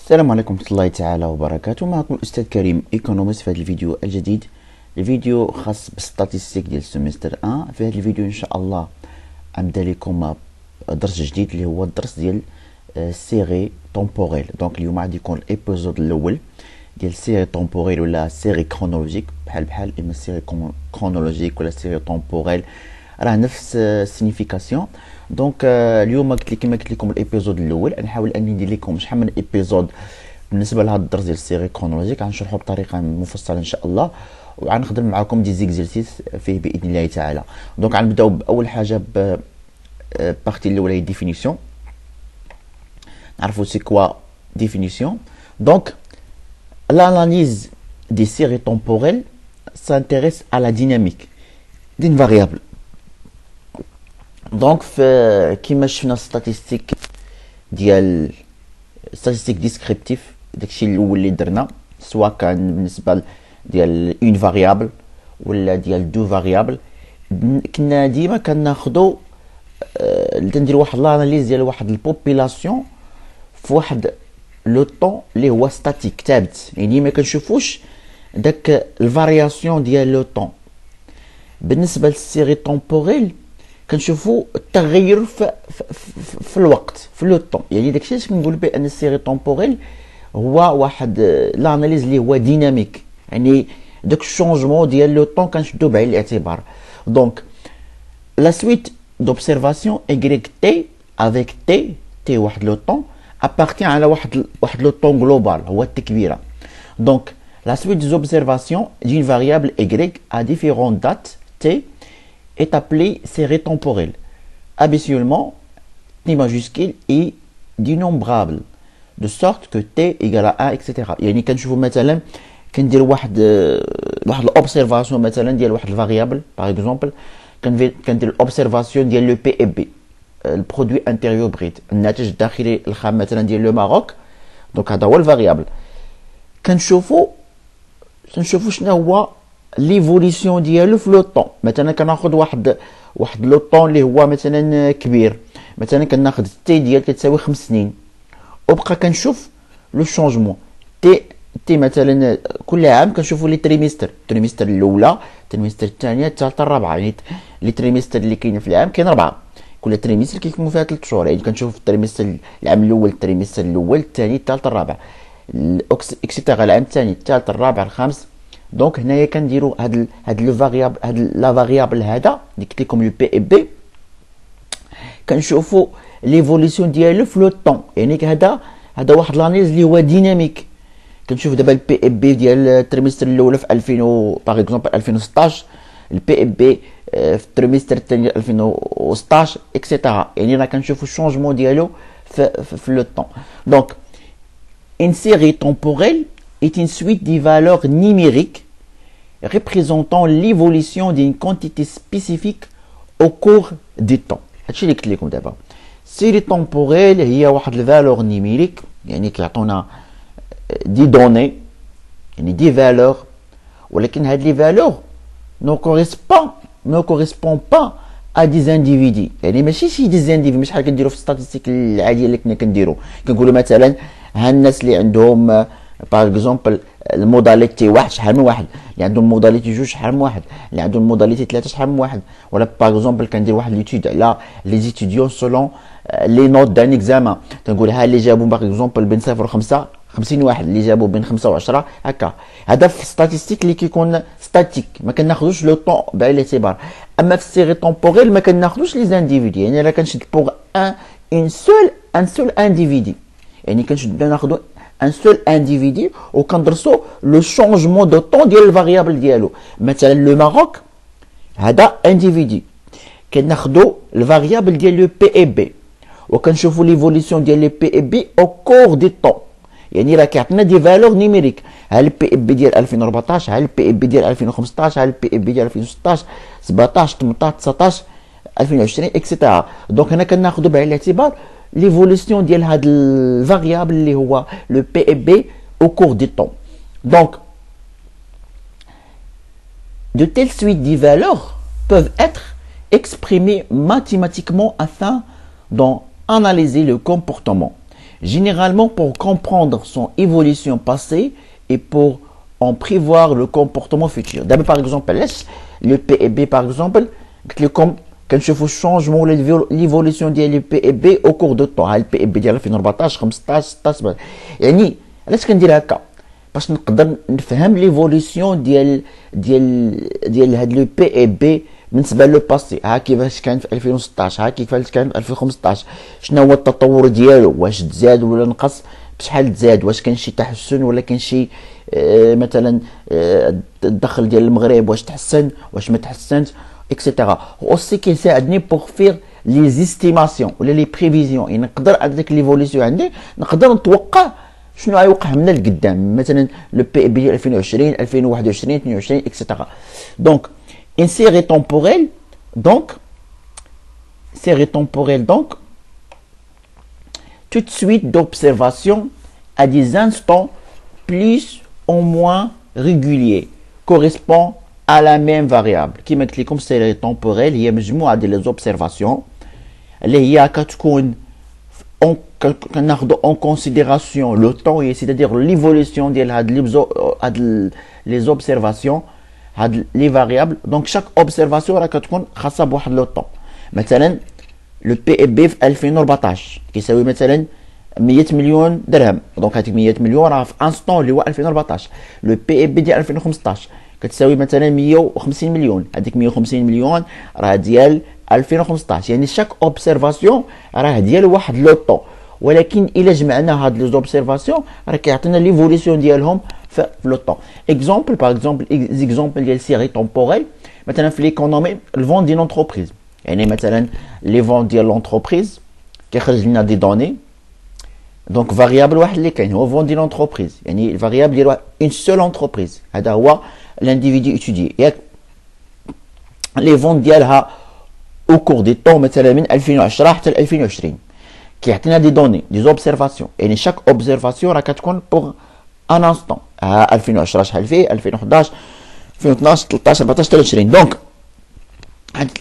السلام عليكم ورحمة الله تعالى وبركاته. معكم الأستاذ كريم ايكونومست في هذا الفيديو الجديد. الفيديو خاص بالستاتيستيك ديال السيمستر 1. في هذا الفيديو إن شاء الله غنبدا لكم درس جديد اللي هو الدرس ديال سيري تومبوريل. دونك اليوم غادي يكون الابيزود الأول ديال سيري تومبوريل ولا سيري كرونولوجيك، بحال إما سيري كرونولوجيك ولا سيري تومبوريل راه نفس السينيفيكاسيون. دونك اليوم كما قلت لكم الابيزود الاول غنحاول اني ندير لكم شحال من ابيزود بالنسبه لهذا الدرس ديال السيري كرونولوجيك، غنشرحو بطريقه مفصله ان شاء الله، وغنخدم معكم دي زيكزيرسيس فيه باذن الله تعالى. دونك غنبداو باول حاجه بارتي الاولى هي ديفينيسيون. نعرفوا سي كوا ديفينيسيون. دونك l'analyse des séries temporelles s'intéresse à la dynamique d'une variable. دونك كيما شفنا ستاتيستيك ديال ستاتيستيك ديسكريبتيف، داكشي الاول اللي درنا سواء كان بالنسبه ديال اون فاريابل ولا ديال دو فاريابل، كنا ديما كناخذوا نديروا واحد لاناليز ديال واحد البوبولاسيون في واحد لو طون اللي هو ستاتيك ثابت، يعني ما كنشوفوش داك الفارياسيون ديال لو طون. بالنسبه للسيري تومبوريل كنشوفوا التغير في الوقت في لو طون، يعني داكشي اللي كنقول به ان السيري تومبوريل هو واحد لاناليز اللي هو ديناميك، يعني داك الشونجمون ديال لو طون كنشدو بعين الاعتبار. دونك لا سويت دوبسيرفاسيون ايغريك تي افيك تي واحد لو طون ابارتي على واحد لو طون جلوبال هو التكبيره. دونك لا سويت دي زوبسيرفاسيون دين فاريابل ايغريك ا ديفيرون دات تي est appelée série temporelle. Habituellement, T majuscule est dénombrable, de sorte que T égale à 1, etc. يعني كنشوفوا مثلا كندير واحد الاوبسيرفاسيون مثلا ديال واحد الفاريابل باغ اكزومبل، كندير الاوبسيرفاسيون ديال لو بي اي بي، البرودوي انتيريور بريت، الناتج الداخلي الخام مثلا ديال لو ماروك. دونك هذا هو الفاريابل. كنشوفوا شنو هو ليفوليسيون ديالو في لو طون. مثلا كناخذ واحد لو طون اللي هو مثلا كبير، مثلا كناخذ تي ديال كتساوي 5 سنين، وبقى كنشوف لو شونجمون تي مثلا كل عام كنشوفوا لي تريمستر، التريمستر الاولى، التريمستر الثانيه، الثالثه، الرابعه، يعني لي تريمستر اللي كاين في العام كاين 4، كل تريمستر كيكون فيها 3 شهور، يعني كنشوف التريمستر العام الاول، التريمستر الاول، الثاني، الثالث، الرابع، اكسيتيرا، العام الثاني، الثالث، الرابع، الخامس. دونك هنايا كنديروا هاد لو فاريابل، هاد لا فاريابل هذا اللي قلت لكم لو بي اي بي، كنشوفوا ليفوليسيون ديالو في لو طون، يعني هذا واحد لاناليز اللي هو ديناميك. كنشوف دابا البي اي بي ديال التريمستر الاولى في 2000 باغ اكزومبل 2016، البي اي بي في التريمستر الثاني 2016 اكسيتيرا، يعني راه كنشوفوا الشونجمون ديالو في لو طون. دونك une série temporelle est une suite de valeurs numériques représentant l'évolution d'une quantité spécifique au cours du temps. هادشي اللي قلت لكم دابا. série temporelle هي واحد الفالور نيميريك، يعني كيعطونا دي دوني، يعني دي فالور، ولكن هاد لي فالور ne correspond pas à des individus، يعني ماشي شي دي زانديفيدي، ماشي بحال كنديروا في الستاتيستيك العاديه اللي كنا كنديروا، كنقولوا مثلا ها الناس اللي عندهم باغ اكزومبل الموداليتي واحد شحال من واحد، اللي عندهم الموداليتي جوج شحال من واحد، اللي عندهم الموداليتي ثلاثه شحال من واحد، ولا باغ اكزومبل كندير واحد ليتود على لي زيتيديون سولون لي نوت دان اكزامان، تنقول ها اللي جابوا باغ اكزومبل بين 0 و 5 50 واحد، اللي جابوا بين 5 و 10 هكا. هذا في الستاتيستيك اللي كيكون ستاتيك، ما كناخذوش لو طون بعين الاعتبار. اما في السيري تومبوريل ما كناخذوش لي زانديفيدي، يعني الا كنشد بوغ ان سول انديفيدي، يعني ناخذوا ان سول انديفيدي وكندرسوا لو شونجمون دو طون ديال الفاريابل ديالو. مثلا لو ماروك هذا انديفيدي، كناخذوا الفاريابل ديال لو بي اي بي وكنشوفوا ليفوليسيون ديال لو بي اي بي او كور دي طون، يعني راه كيعطينا دي فالور نيميريك، ها البي اي بي ديال 2014، ها البي اي بي ديال 2015، ها البي اي بي ديال 2016، 17، 18، 19، 2020 اكسيتيرا. دونك هنا كناخذوا بعين الاعتبار l'évolution ديال هاد الفاريابل اللي هو le PIB au cours du temps. Donc, de telles suites de valeurs peuvent être exprimées mathématiquement afin d'en analyser le comportement. généralement pour comprendre son évolution passée et pour en prévoir le comportement futur. D'abord, par exemple, le PIB, par exemple, comme كنشوفوا الشونجمون ولا ليفوليسيون ديال لي بي اي بي او كور دو طون. ها البي اي بي ديال 2014 15 16 يعني علاش كندير هكا؟ باش نقدر نفهم ليفوليسيون ديال هاد لو بي اي بي بالنسبه لو باسي. ها كيفاش كان في 2016، ها كيفاش كان في 2015، شنو هو التطور ديالو، واش تزاد ولا نقص، بشحال تزاد، واش كان شي تحسن ولا كان شي مثلا الدخل ديال المغرب واش تحسن واش ما تحسنش etc. aussi كيساعدني pour faire les estimations ولا les prévisions. يعني نقدر هذيك ليفوليسيون عندي نقدر نتوقع شنو غيوقع من القدام، مثلا لو بي اي بي 2020 2021 22 etc. donc une série temporelle donc toute suite d'observations à des instants plus ou moins réguliers correspond à la même variable. كيما قلت لكم série temporelle هي مجموعة ديال les observations اللي هي كتكون كناخذوا en considération le temps, c'est-à-dire l'évolution ديال هاد les observations هاد les variables. donc chaque observation راه كتكون خاصها بواحد لو طون. مثلا لو بي اي بي في 2014 كيساوي مثلا 100 مليون درهم، دونك هذيك 100 مليون راه في انستون اللي هو 2014. لو بي اي بي ديال 2015 كتساوي مثلا 150 مليون، هذيك 150 مليون راه ديال 2015. يعني شاك اوبسيرفاسيون راه ديال واحد لو طون، ولكن الا جمعنا هاد لي زوبسيرفاسيون راه كيعطينا ليفوليسيون ديالهم في لو طون. اكزومبل باغ اكزومبل اكزومبل ديال سيري تومبوريل مثلا في ليكونومي الفون ديال لونتربريز. يعني مثلا لي فون ديال لونتربريز كيخرج لنا دي دوني، دونك فاريابل واحد اللي كاين هو فون ديال لونتربريز، يعني الفاريابل ديال اون سول انتربريز، هذا هو l'individu étudié. ياك لي فون ديالها او كور دي طون مثلا من 2010 حتى ل 2020 كيعطينا دي دوني دي زوبسيرفاسيون. يعني شاك اوبسيرفاسيون راه كتكون بوغ ان انستون. ها 2010 شحال فيه، 2011 2012 13 14 23. دونك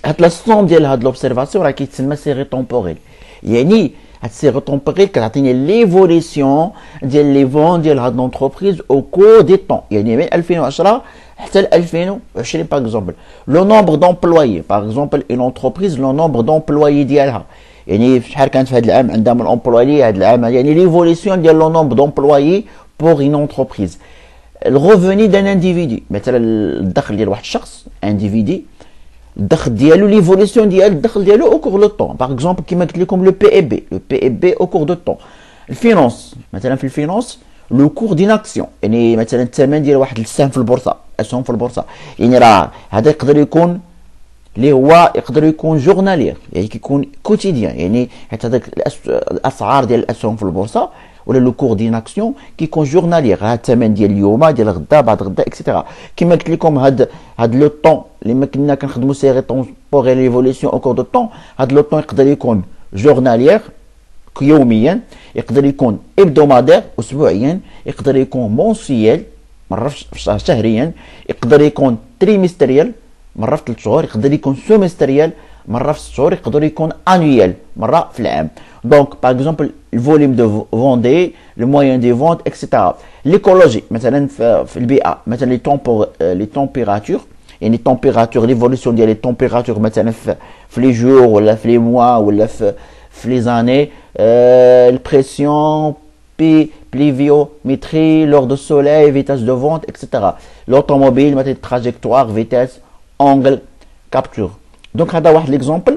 هاد لا سوم ديال هاد لوبسيرفاسيون راه كيتسمى سيري تومبوريل. يعني هاد السيري تومبوريل كتعطيني ليفوليسيون ديال لي فون ديال هاد لونتربريز او كور دي طون، يعني من 2010 حتى ل 2020. باغ اكزومبل لو نومبر دومبلويي، باغ اكزومبل اون انتربريز لو نومبر دومبلويي ديالها، يعني شحال كانت في هاد العام عندها من امبلويي هاد العام، يعني ليفوليسيون ديال لو نومبر دومبلويي بور اون انتربريز. الغوفوني دان انديفيدي، مثلا الدخل ديال واحد الشخص انديفيدي، الدخل ديالو ليفوليسيون ديال الدخل ديالو او كور لو طون. باغ اكزومبل كيما قلت لكم لو بي اي بي، لو بي اي بي او كور دو طون. الفينونس مثلا في الفينونس لو كور دين اكسيون، يعني مثلا الثمن ديال واحد السهم في البورصه، اسهم في البورصه، يعني راه هذا يقدر يكون اللي هو يقدر يكون جورنالير، يعني كيكون كوتيديان، يعني حتى هذاك الاسعار ديال الاسهم في البورصه ولا لو كور دين اكسيون كيكون جورنالير، هذا الثمن ديال اليوم ديال غدا بعد غدا اكسيتيرا. كما قلت لكم هاد لو طون اللي ما كنا كنخدموا سيري طومبوريل ايفوليسيون او كور دو طون، هاد لو طون يقدر يكون جورنالير يوميا، يقدر يكون ابدومادير اسبوعيا، يقدر يكون مونسيال مره في الشهر شهريا، يقدر يكون تريمستريال مره في 3 شهور، يقدر يكون سومستريال مره في 6 شهور، يقدر يكون انويال مره في العام. دونك باغ اكزومبل الفوليوم دو فوندي، لو موين دي فونت اكسيتيرا. ليكولوجي مثلا في البيئه، مثلا لي تمبيراتور، يعني تمبيراتور ليفوليسيون ديال لي تمبيراتور مثلا في لي جور ولا في لي موا ولا في les années, pression, pluviométrie, l'heure de soleil, vitesse de vente, etc. L'automobile, trajectoire, vitesse, angle, capture. Donc, هذا واحد l'exemple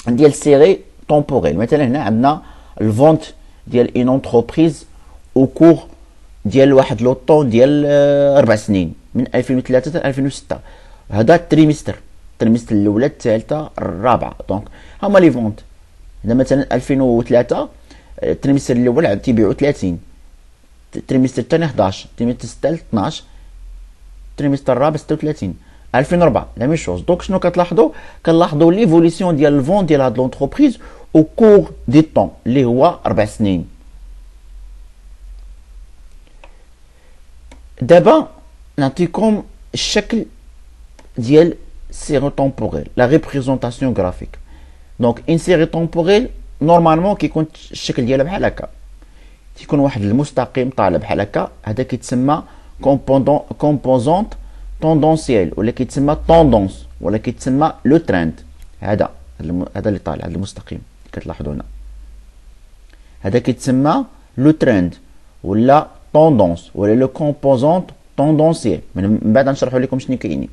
ديال série temporelle. مثلا هنا عندنا الفونت ديال une entreprise au cours ديال واحد لو طون ديال 4 سنين من 2003 حتى 2006. هذا التريمستر الاولى الثالثه الرابعه. دونك هما لي فونت. هنا مثلا 2003 التريمستر الاول تيبيعوا 30، التريمستر الثاني 11، التريمستر الثالث 12، التريمستر الرابع 36. 2004 لا ميم شوز. دونك شنو كنلاحظوا ليفوليسيون ديال الفون ديال هاد لونتربريز او كور دي طون اللي هو 4 سنين. دابا نعطيكم الشكل ديال série temporelle, la représentation graphique. Donc une série temporelle نورمالمون كيكون الشكل ديالها بحال هكا، تيكون واحد المستقيم طالع بحال هكا، هذا كيتسمى كومبوزونت توندونسيال ولا كيتسمى توندونس ولا كيتسمى لو ترند. هذا اللي طالع، هذا المستقيم كتلاحظوا هنا، هذا كيتسمى لو ترند ولا توندونس ولا لو كومبوزونت توندونسيال. من بعد نشرحوا لكم شنو كاينين.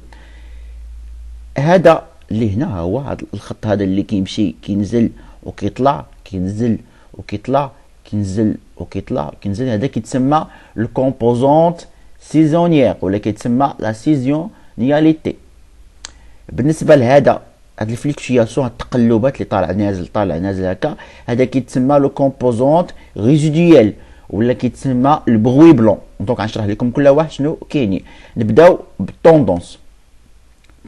هذا اللي هنا هو هذا الخط هذا اللي كيمشي كينزل وكيطلع، كينزل وكيطلع، كينزل وكيطلع، كينزل، هذا كيتسمى الكومبوزونت سيزونيير ولا كيتسمى لا سيزونياليتي. بالنسبه لهذا هاد الفليكتوياسيون، التقلبات اللي طالع نازل طالع نازل هكا، هذا كيتسمى لو كومبوزونت ريزيدويال ولا كيتسمى البغوي بلون. دونك غنشرح لكم كل واحد شنو كاينين. نبداو بالتوندونس،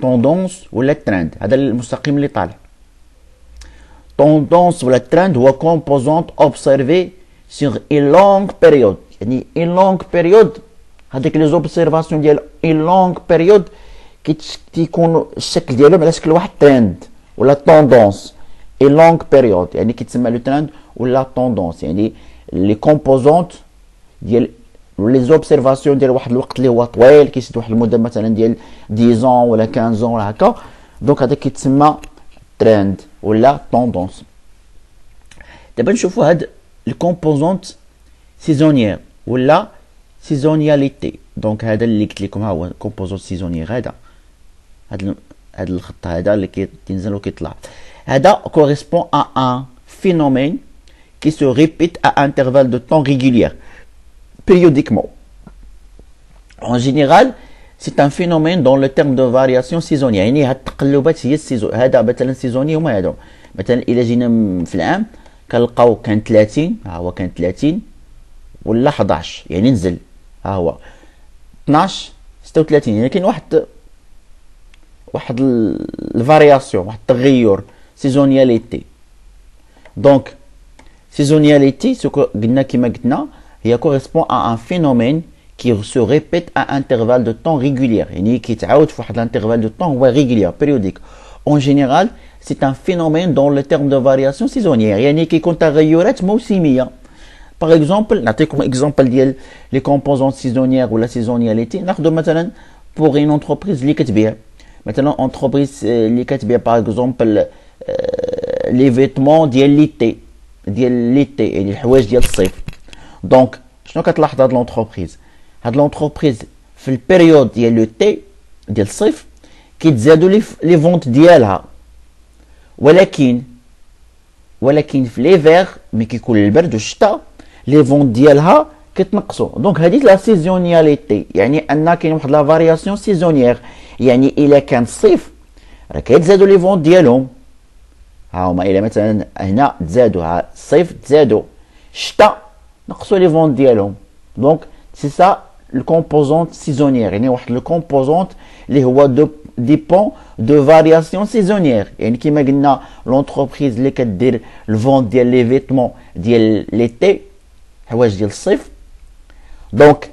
توندونس ولا الترند، هذا المستقيم اللي طالع. توندونس ولا الترند هو كومبوزونت اوبسيرفي سيغ اون لونغ بيريود، يعني اون لونغ بيريود، هذيك لي زوبسيرفاسيون ديال اون لونغ بيريود كيكون الشكل ديالهم على شكل واحد ترند ولا توندونس. اون لونغ بيريود يعني كيتسمى لو ترند ولا توندونس، يعني لي كومبوزونت ديال لي زوبسيرفاسيون ديال واحد الوقت اللي هو طويل، كيشد واحد المده مثلا ديال 10 ولا 15 ولا هكا، دونك هذا كيتسمى ترند ولا توندونس. دابا نشوفوا هاد الكومبوزونت سيزونيير ولا سيزونياليتي. دونك هذا اللي قلت لكم ها هو كومبوزونت سيزونيير، هذا الخط هذا اللي كينزل وكيطلع، هذا كوريسبون ا ان phénomène qui se répète à intervalles de temps réguliers, périodiquement. En général, c'est un phénomène dans le terme de variation saisonnière. يعني هاد التقلبات هي السيزون. هذا مثلا سيزوني هما هادو، مثلا إلا جينا في العام كنلقاو كان 30، ها هو كان 30 ولا 11 يعني نزل، ها هو 12 36 يعني كاين واحد الفارياسيون، واحد التغير، سيزونياليتي. دونك سيزونياليتي قلنا كما قلنا هي correspond à un phénomène qui se répète à intervalles de temps réguliers، يعني كيتعاود في واحد l'intervalle de temps هو régulier périodique. En général c'est un phénomène dans le terme de variation saisonnière، يعني كيكون تغيرات موسمية. Par exemple نعطيكم اكزامبل ديال لي كومبوزونت سيزونيير ولا سيزونياليتي. ناخذ مثلا pour une entreprise اللي كتبيع، مثلا entreprise اللي كتبيع par exemple لي فيتمون ديال ليتي، يعني الحوايج ديال الصيف. دونك شنو كتلاحظ هاد لونتربريز؟ هاد لونتربريز في البيريود ديال لو تي ديال الصيف كيتزادوا لي فونت ديالها، ولكن في ليفير ملي كيكون البرد والشتاء لي فونت ديالها كيتنقصوا. دونك هذه لا سيزونياليتي، يعني ان كاين واحد لا فارياسيون سيزونيير، يعني الا كان الصيف راه كيتزادوا لي فونت ديالهم، ها هما الى مثلا هنا تزادوا، ها الصيف تزادوا، الشتاء نقصوا لي فونت ديالهم. دونك سي سا الكومبوزونت سيزونيير، يعني واحد الكومبوزونت اللي هو ديبون دو فارياسيون سيزونيير. يعني كما قلنا لونتربريز اللي كدير الفونت ديال لي فيتمون ديال ليتي، حوايج ديال الصيف، دونك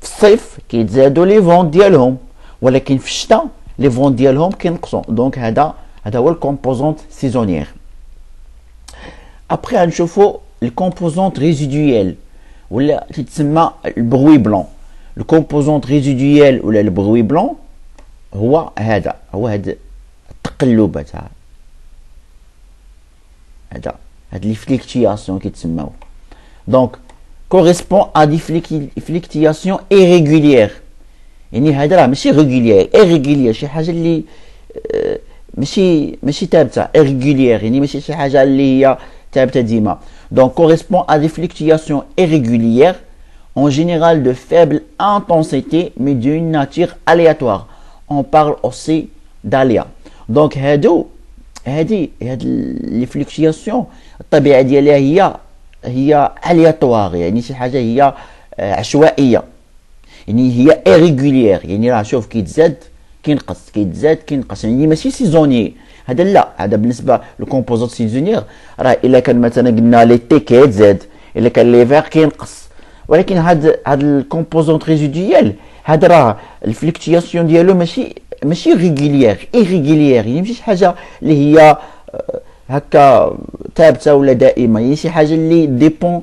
في الصيف كيتزادوا لي فونت ديالهم، ولكن في الشتاء لي فونت ديالهم كينقصوا. دونك هذا هو الكومبوزونت سيزونيير. ابخي غنشوفوا الكومبوزونت ريزيدويال ولا تتسمى البغوي بلون. الكومبوزونت ريزيدويال ولا البغوي بلون هو هذا التقلبات، هاد لي فليكتياسيون كيتسماو. دونك كوريسبون ا دي فليكتياسيون ايريغوليير، يعني هذا راه ماشي ريغوليير، ايريغوليير شي حاجه اللي ماشي ثابته، irrégulière يعني ماشي شي حاجه اللي هي ثابته ديما. Donc correspond à des fluctuations irrégulières en général de faible intensité mais d'une nature aléatoire. On parle aussi d'aléa. Donc هادو هاد لي فليكتياسيون الطبيعه ديالها هي aléatoire، يعني شي حاجه هي عشوائيه، يعني هي irrégulière، يعني راه شوف كيتزاد كينقص كيتزاد كينقص، يعني ماشي سيزوني. هذا لا، هذا بالنسبه للكومبوزونت سيزونيير راه الا كان مثلا قلنا ليتي كيتزاد، الا كان ليفير كينقص. ولكن هاد الكومبوزونت ريزيدويال هذا راه الفليكتياسيون ديالو ماشي ريغوليير، ايريغوليير، يعني ماشي شي حاجه اللي هي هكا ثابته ولا دائمه، يعني شي حاجه اللي ديبون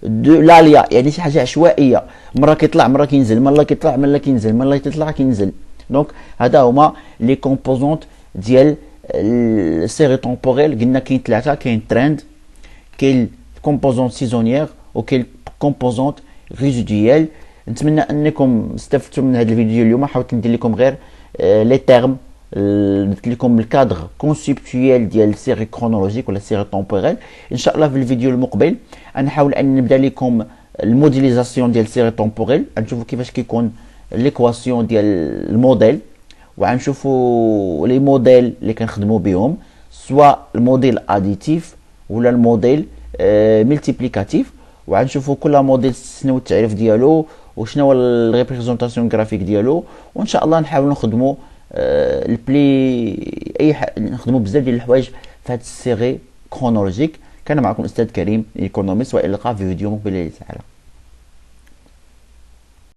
دو لاليا، يعني شي حاجه عشوائيه، مره كيطلع مره كينزل، مره كيطلع مره كينزل، مره كيطلع كينزل. دونك هذا هما لي كومبوزونت ديال السيري تومبوريل. قلنا كاين ثلاثه، كاين ترند، كاين كومبوزونت سيزونيير، وكاين كومبوزونت ريزيديال. نتمنى انكم استفدتوا من هذا الفيديو اليوم. حاولت ندير لكم غير لي تيرم، درت لكم الكادر كونسيبتويال ديال السيري كرونولوجيك ولا السيري تومبوريل. ان شاء الله في الفيديو المقبل نحاول ان نبدا لكم الموديليزاسيون ديال السيري تومبوريل، نشوفوا كيفاش كيكون ليكواسيون ديال الموديل، وغنشوفوا لي موديل اللي كنخدموا بهم، سواء الموديل اديتيف ولا الموديل ملتيبليكاتيف، وغنشوفوا كل موديل شنو التعريف ديالو وشنو هو الريبريزونطاسيون جرافيك ديالو. وان شاء الله نحاول نخدموا البلي نخدموا بزاف ديال الحوايج في هذا السيري كرونولوجيك. كان معكم الاستاذ كريم ايكونوميست، والى اللقاء في فيديو مقبل. تعالى.